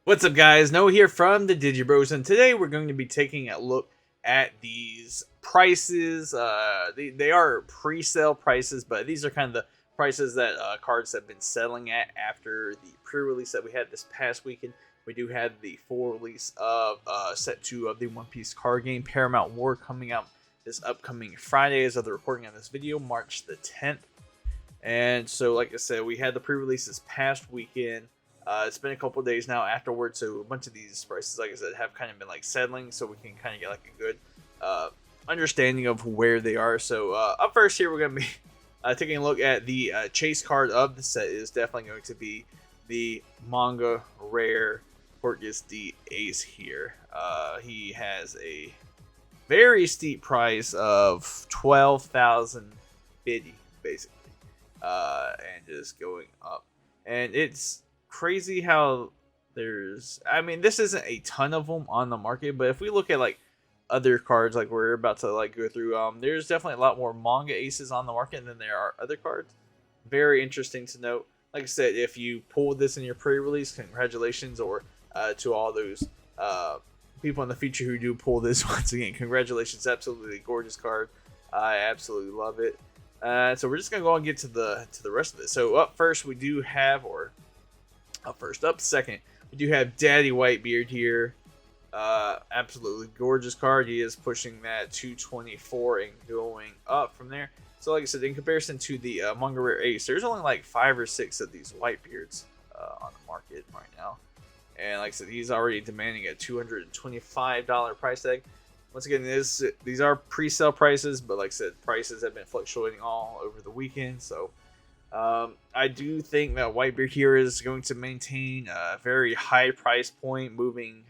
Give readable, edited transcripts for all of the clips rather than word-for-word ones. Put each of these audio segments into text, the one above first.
What's up, guys? Noah here from the DigiBros, and today we're going to be taking a look at these prices. They are pre-sale prices, but these are kind of the prices that cards have been selling at after the pre-release that we had this past weekend. We do have the full release of set 2 of the One Piece card game, Paramount War, coming out this upcoming Friday as of the recording of this video, March the 10th. And so, like I said, we had the pre-release this past weekend. It's been a couple of days now afterwards, so a bunch of these prices, like I said, have kind of been like settling, so we can kind of get like a good understanding of where they are. So up first here, we're going to be taking a look at the chase card of the set. Is definitely going to be the manga rare Portgas D Ace here. He has a very steep price of 12,000 biddy, basically, and just going up, and it's crazy how this isn't a ton of them on the market, but if we look at like other cards like we're about to like go through, there's definitely a lot more manga aces on the market than there are other cards. Very interesting to note. Like I said, if you pulled this in your pre-release, congratulations, or to all those people in the future who do pull this, once again, congratulations. Absolutely gorgeous card. I absolutely love it. So we're just gonna go and get to the rest of it. So up first we do have, up second, we do have Daddy Whitebeard here. Absolutely gorgeous card. He is pushing that 224 and going up from there. So like I said, in comparison to the manga rare ace, there's only like 5 or 6 of these Whitebeards on the market right now. And like I said, he's already demanding a $225 price tag. Once again, these are pre-sale prices, but like I said, prices have been fluctuating all over the weekend. So I do think that Whitebeard here is going to maintain a very high price point moving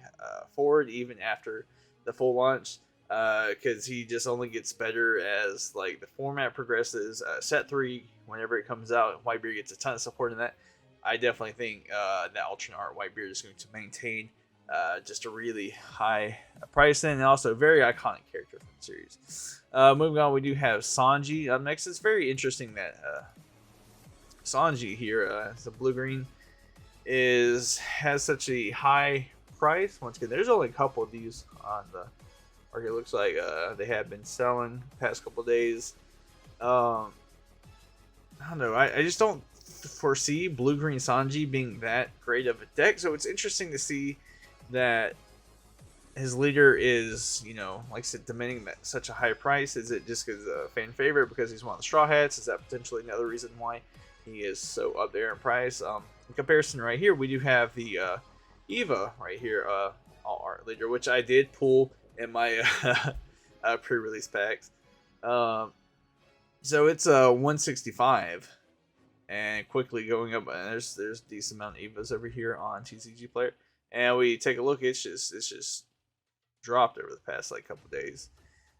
forward, even after the full launch, because he just only gets better as like the format progresses. Set 3, whenever it comes out, Whitebeard gets a ton of support in that. I definitely think that alternate art Whitebeard is going to maintain just a really high price, and also a very iconic character from the series. Moving on, we do have Sanji up next. It's very interesting that Sanji here, the blue-green, has such a high price. Once again, there's only a couple of these on the market. It looks like they have been selling the past couple of days. I don't know. I just don't foresee blue-green Sanji being that great of a deck. So it's interesting to see that his leader is, like I said, demanding that such a high price. Is it just because a fan favorite because he's one of the Straw Hats? Is that potentially another reason why he is so up there in price? In comparison, right here, we do have the Eva right here, all art leader, which I did pull in my pre-release packs. So it's 165, and quickly going up. And there's a decent amount of Evas over here on TCG Player, and we take a look. It's just dropped over the past like couple days.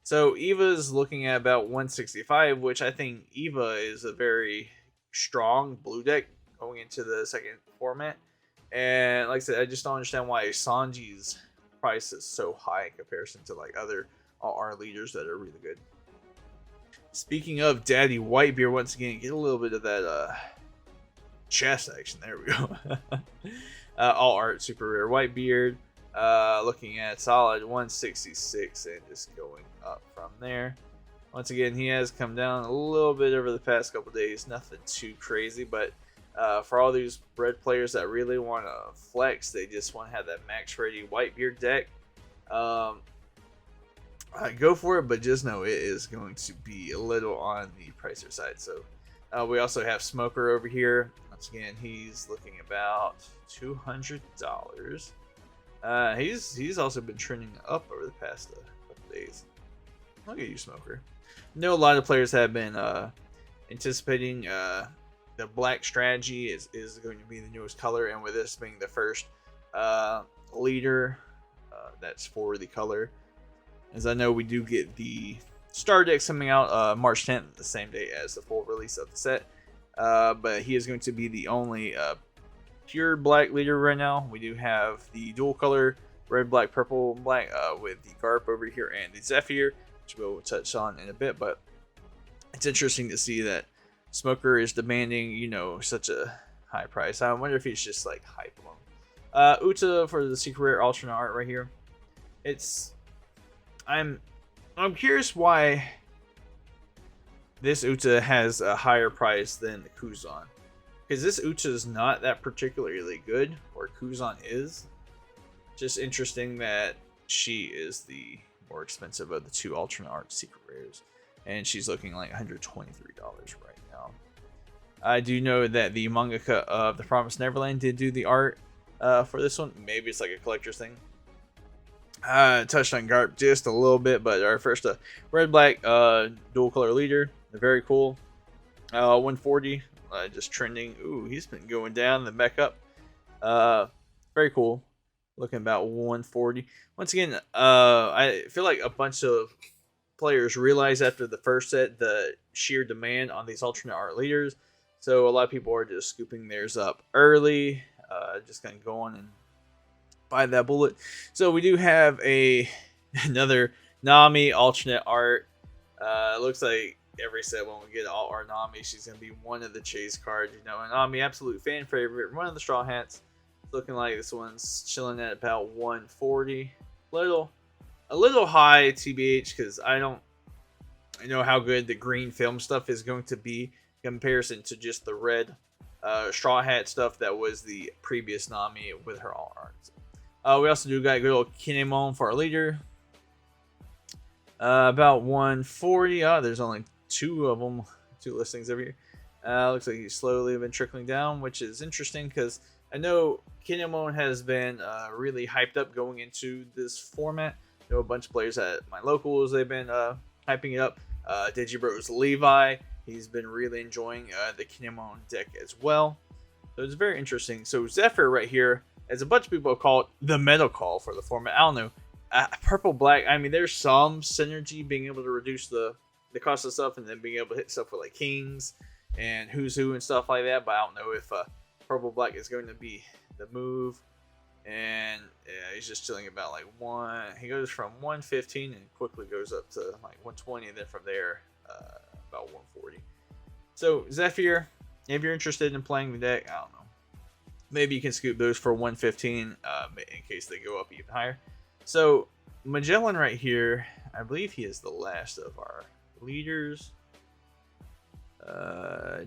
So Eva's looking at about 165, which I think Eva is a very strong blue deck going into the second format. And like I said, I just don't understand why Sanji's price is so high in comparison to like other R leaders that are really good. Speaking of Daddy Whitebeard, once again, get a little bit of that chest action. There we go. All art super rare Whitebeard, looking at solid 166 and just going up from there. Once again, he has come down a little bit over the past couple days. Nothing too crazy, but for all these red players that really want to flex, they just want to have that max ready Whitebeard deck, go for it, but just know it is going to be a little on the pricier side. So we also have Smoker over here. Once again, he's looking about $200. He's also been trending up over the past couple days. Look at you, Smoker. I know a lot of players have been anticipating the black strategy is going to be the newest color, and with this being the first leader that's for the color, as I know we do get the star decks coming out March 10th, the same day as the full release of the set, but he is going to be the only pure black leader right now. We do have the dual color red, black, purple, black with the Garp over here and the Zephyr, which we'll touch on in a bit. But it's interesting to see that Smoker is demanding, such a high price. I wonder if he's just like hyping them. Uta for the secret rare alternate art right here. I'm curious why this Uta has a higher price than the Kuzan. Because this Uta is not that particularly good, or Kuzan is. Just interesting that she is the more expensive of the two alternate art secret rares. And she's looking like $123 right now. I do know that the mangaka of The Promised Neverland did do the art for this one. Maybe it's like a collector's thing. Touched on Garp just a little bit, but our first red black dual color leader, very cool. 140, just trending. Ooh, he's been going down then back up. Very cool. Looking about 140. Once again, I feel like a bunch of players realized after the first set the sheer demand on these alternate art leaders, so a lot of people are just scooping theirs up early, just gonna go on and buy that bullet. So we do have another Nami alternate art. Looks like every set when we get all our Nami, she's gonna be one of the chase cards. You know, and Nami, absolute fan favorite, one of the straw hats. Looking like this one's chilling at about 140. A little high, TBH, because I know how good the green film stuff is going to be in comparison to just the red straw hat stuff that was the previous Nami with her all arts. We also do got a good old Kinemon for our leader. About 140. There's only two of them, two listings over here. Looks like he's slowly been trickling down, which is interesting because I know Kinemon has been really hyped up going into this format. I know a bunch of players at my locals, they've been hyping it up. Digibros Levi, he's been really enjoying the Kinemon deck as well. So it's very interesting. So Zephyr right here, as a bunch of people call it the metal call for the format. I don't know. Purple black, I mean, there's some synergy being able to reduce the cost of stuff and then being able to hit stuff with like Kings and Who's Who and stuff like that. But I don't know if purple black is going to be the move. And yeah, he's just chilling about like he goes from 115 and quickly goes up to like 120, and then from there about 140. So Zephyr, if you're interested in playing the deck, I don't know, maybe you can scoop those for 115 in case they go up even higher. So Magellan right here, I believe he is the last of our leaders.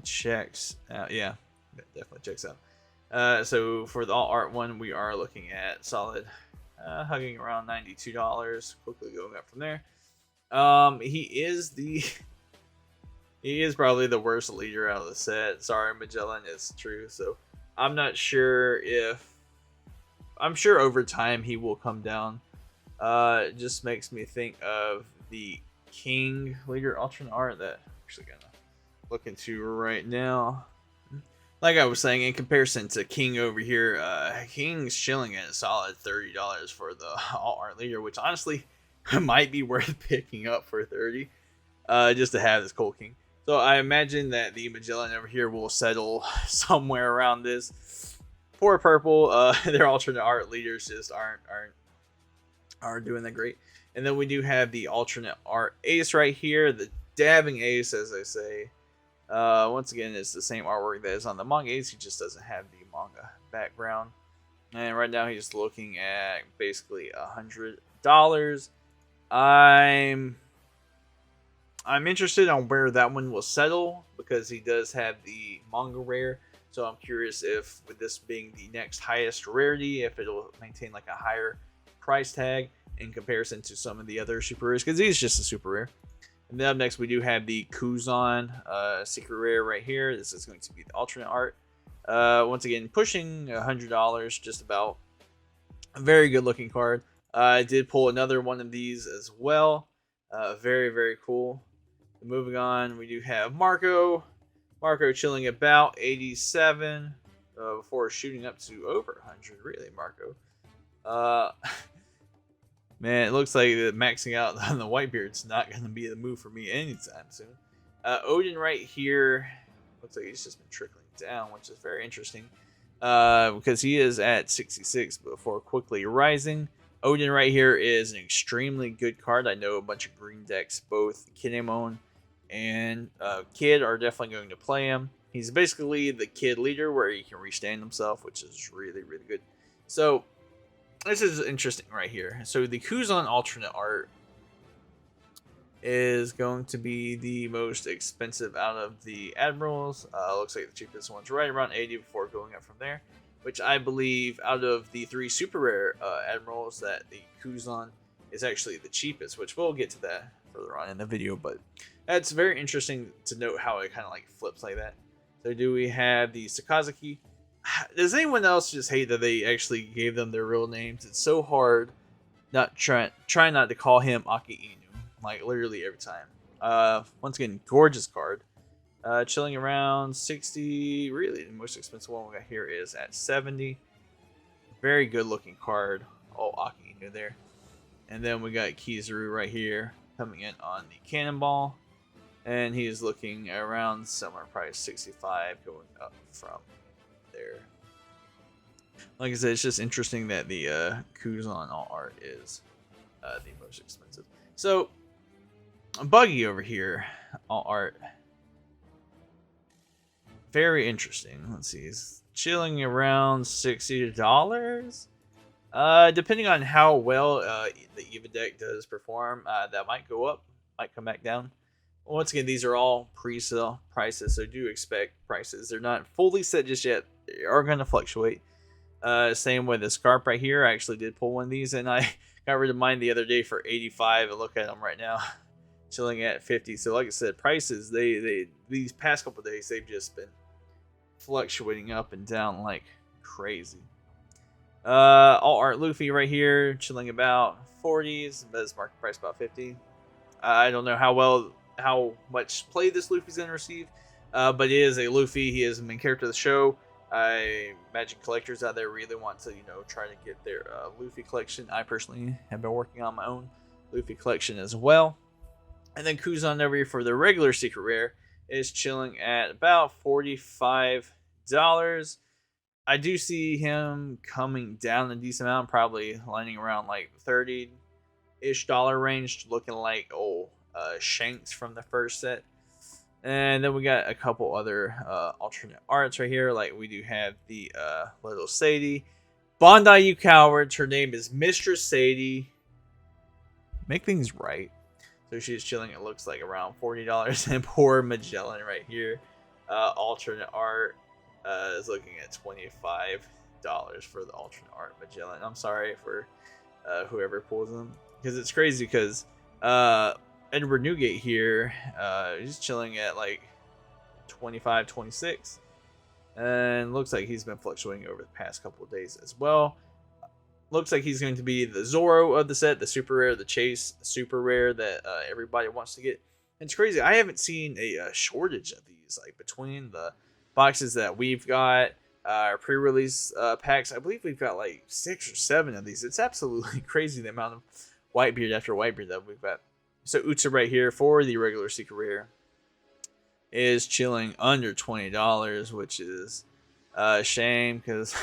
Checks out. Yeah, definitely checks out. So for the all art one, we are looking at solid, hugging around $92. Quickly going up from there. He is probably the worst leader out of the set. Sorry, Magellan, it's true. So I'm not sure I'm sure over time he will come down. It just makes me think of the King leader alternate art that I'm actually gonna look into right now. Like I was saying, in comparison to King over here, King's chilling at a solid $30 for the all art leader, which honestly might be worth picking up for $30, just to have this Cold King. So I imagine that the Magellan over here will settle somewhere around this. Poor purple, their alternate art leaders just aren't doing that great. And then we do have the alternate art ace right here, the dabbing ace, as I say. Once again, it's the same artwork that is on the manga ace. He just doesn't have the manga background. And right now he's looking at basically $100. I'm interested on where that one will settle because he does have the manga rare. So I'm curious if, with this being the next highest rarity, if it'll maintain like a higher price tag in comparison to some of the other super rares, because he's just a super rare. And then up next, we do have the Kuzan secret rare right here. This is going to be the alternate art. Once again, pushing $100, just about. A very good looking card. I did pull another one of these as well. Very, very cool. Moving on, we do have Marco. Marco chilling about 87 before shooting up to over 100. Really, Marco. Man, it looks like maxing out on the Whitebeard's not going to be the move for me anytime soon. Odin right here looks like he's just been trickling down, which is very interesting because he is at 66 before quickly rising. Odin right here is an extremely good card. I know a bunch of green decks, both Kinemon and Kid, are definitely going to play him. He's basically the Kid leader where he can restand himself, which is really, really good. So this is interesting right here. So the Kuzan alternate art is going to be the most expensive out of the admirals. Looks like the cheapest one's right around 80 before going up from there. Which I believe out of the 3 super rare admirals that the Kuzan is actually the cheapest, which we'll get to that further on in the video. But that's very interesting to note how it kind of like flips like that. So do we have the Sakazuki? Does anyone else just hate that they actually gave them their real names? It's so hard not try not to call him Aki Inu, like literally every time. Once again, gorgeous card. Chilling around 60. Really, the most expensive one we got here is at 70. Very good looking card. Oh, Aki Inu there. And then we got Kizaru right here coming in on the Cannonball. And he is looking around similar price, 65, going up from there. Like I said, it's just interesting that the Kuzan all art is the most expensive. So, Buggy over here, all art. Very interesting. Let's see, he's chilling around $60. Depending on how well the EVA deck does perform, that might go up, might come back down. Once again, these are all pre-sale prices, so do expect prices. They're not fully set just yet. They are going to fluctuate. Same with the Scarp right here. I actually did pull one of these, and I got rid of mine the other day for 85, and look at them right now, chilling at 50. So like I said, prices, they these past couple days, they've just been fluctuating up and down like crazy. All art Luffy right here, chilling about 40s, best market price about 50. I don't know how much play this Luffy's gonna receive, but it is a Luffy. He is the main character of the show. I imagine collectors out there really want to, try to get their Luffy collection. I personally have been working on my own Luffy collection as well. And then Kuzan over here for the regular secret rare is chilling at about $45. I do see him coming down a decent amount, probably lining around like $30-ish range, looking like Shanks from the first set. And then we got a couple other alternate arts right here. Like we do have the little Sadie. Bondi, you cowards. Her name is Mistress Sadie. Make things right. So she's chilling, it looks like, around $40. And poor Magellan right here. Alternate art is looking at $25 for the alternate art Magellan. I'm sorry for whoever pulls them. Because it's crazy because Edward Newgate here, he's chilling at like 25, 26. And looks like he's been fluctuating over the past couple of days as well. Looks like he's going to be the Zoro of the set, the super rare, the Chase super rare that everybody wants to get. And it's crazy. I haven't seen a shortage of these. Like between the boxes that we've got, our pre-release packs, I believe we've got like 6 or 7 of these. It's absolutely crazy the amount of Whitebeard after Whitebeard that we've got. So Utsa right here for the regular secret rare is chilling under $20, which is a shame because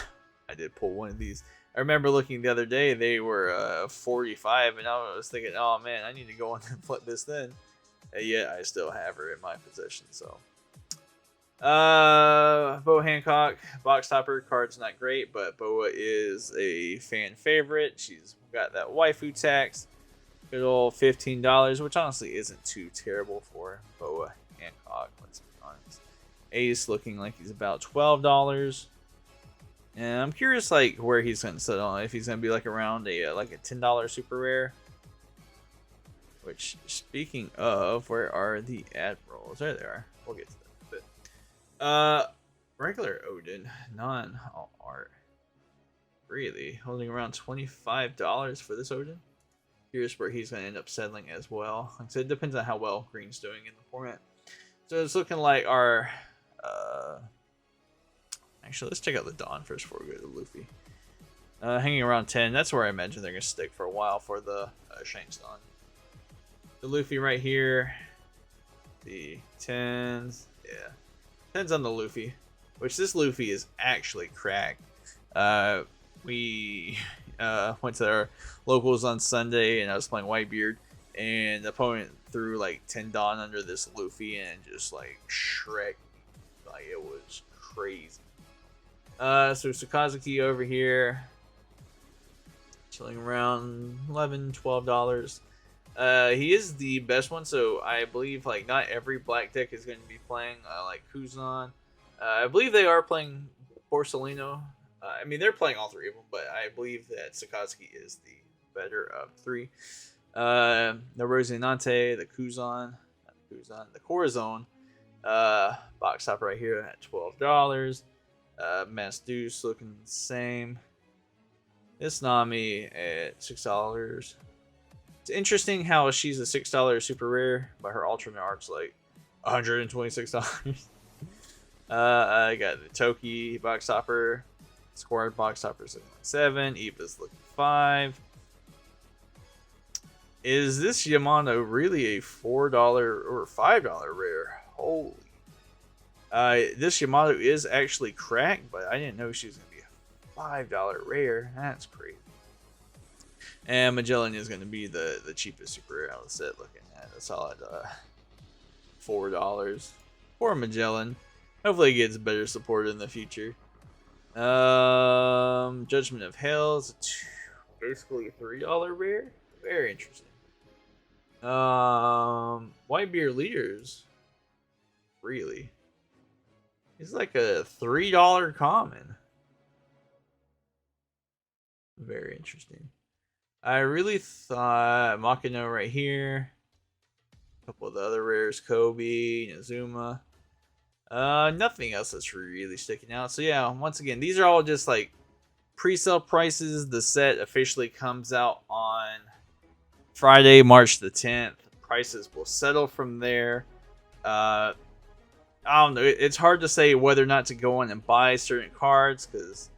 I did pull one of these. I remember looking the other day, they were 45, and I was thinking, oh man, I need to go on and flip this then. And yet I still have her in my possession. So, Boa Hancock, box topper, card's not great, but Boa is a fan favorite. She's got that waifu tax. Good old $15, which honestly isn't too terrible for Boa Hancock, let's be honest. Ace looking like he's about $12. And I'm curious like where he's going to settle, if he's going to be like around a $10 super rare. Which, speaking of, where are the admirals? There they are. We'll get to that in a bit. Regular Odin, non-all art. Really? Holding around $25 for this Odin? Here's where he's going to end up settling as well. Like I said, it depends on how well Green's doing in the format. So it's looking like our... Actually, let's check out the Dawn first before we go to Luffy. Hanging around 10. That's where I imagine they're going to stick for a while for the Shanks Dawn. The Luffy right here. The 10s. Yeah. 10s on the Luffy. Which this Luffy is actually cracked. We went to our locals on Sunday and I was playing Whitebeard. And the opponent threw like 10 Dawn under this Luffy and just like Shrek. Like it was crazy. So Sakazuki over here. chilling around $11-12. He is the best one, so I believe like not every black deck is going to be playing like Kuzan. I believe they are playing Porcelino. I mean, they're playing all three of them, but I believe that Sikorsky is the better of three. The Rosinante, the Kuzan, the Corazon, box top right here at $12. Mass Deuce looking the same. This Nami at $6. It's interesting how she's a $6 super rare, but her alternate art's like $126. I got the Toki box topper, Squad box topper looking like 7, Eva's looking 5. Is this Yamato really a $4 or $5 rare? Holy. This Yamato is actually cracked, but I didn't know she was going to be a $5 rare. That's crazy. And Magellan is going to be the cheapest super rare out of the set, looking at a solid $4 for Magellan. Hopefully he gets better support in the future. Judgment of Hell is basically a $3 rare. Very interesting. Whitebeard Leaders. Really? He's like a $3 common. Very interesting. I really thought Makino right here. A couple of the other rares, Kobe, Nazuma. Nothing else that's really sticking out. So yeah, once again, these are all just like pre-sale prices. The set officially comes out on Friday, March the 10th. Prices will settle from there. I don't know. It's hard to say whether or not to go in and buy certain cards because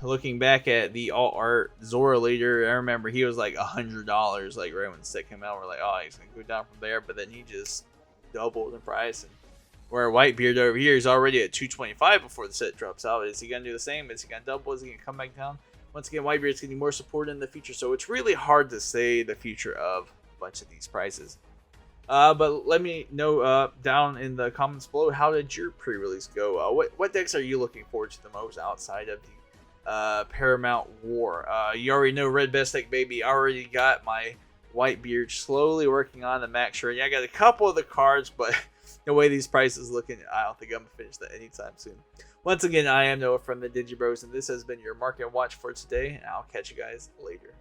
looking back at the all art Zora leader, I remember he was like $100 like right when the set came out. We're like, oh, he's gonna go down from there, but then he just doubled in price. And where Whitebeard over here is already at $225 before the set drops out. Is he gonna do the same? Is he gonna double? Is he gonna come back down? Once again, Whitebeard's getting more support in the future, so it's really hard to say the future of a bunch of these prices. But let me know down in the comments below, how did your pre-release go? What decks are you looking forward to the most outside of the Paramount War? You already know Red Best Deck, baby. I already got my Whitebeard slowly working on the max shredding. I got a couple of the cards, but the way these prices looking, I don't think I'm gonna finish that anytime soon. Once again, I am Noah from the DigiBros, and this has been your market watch for today, and I'll catch you guys later.